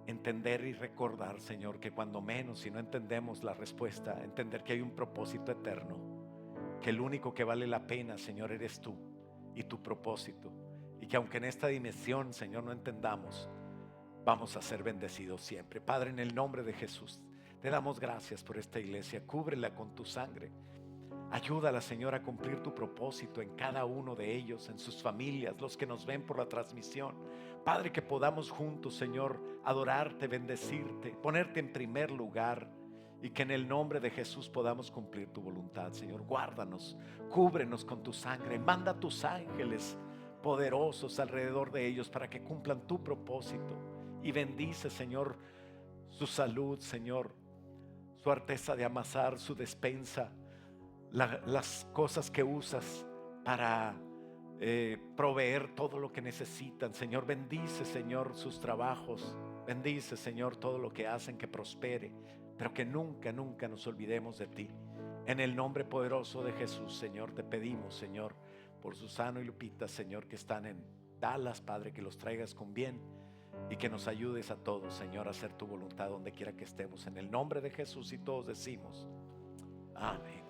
Entender y recordar, Señor, que cuando menos, si no entendemos la respuesta, entender que hay un propósito eterno, que el único que vale la pena, Señor, eres tú y tu propósito, y que aunque en esta dimensión, Señor, no entendamos, vamos a ser bendecidos siempre. Padre, en el nombre de Jesús, te damos gracias por esta iglesia. Cúbrela con tu sangre. Ayúdala, Señor, a cumplir tu propósito en cada uno de ellos, en sus familias, los que nos ven por la transmisión. Padre, que podamos juntos, Señor, adorarte, bendecirte, ponerte en primer lugar, y que en el nombre de Jesús podamos cumplir tu voluntad, Señor. Guárdanos, cúbrenos con tu sangre. Manda a tus ángeles poderosos alrededor de ellos para que cumplan tu propósito. Y bendice, Señor, su salud, Señor, su arteza de amasar, su despensa, las cosas que usas para proveer todo lo que necesitan. Señor, bendice, Señor, sus trabajos. Bendice, Señor, todo lo que hacen, que prospere, pero que nunca, nunca nos olvidemos de ti. En el nombre poderoso de Jesús, Señor, te pedimos, Señor, por Susano y Lupita, Señor, que están en Dallas, Padre, que los traigas con bien y que nos ayudes a todos, Señor, a hacer tu voluntad donde quiera que estemos. En el nombre de Jesús, y todos decimos amén.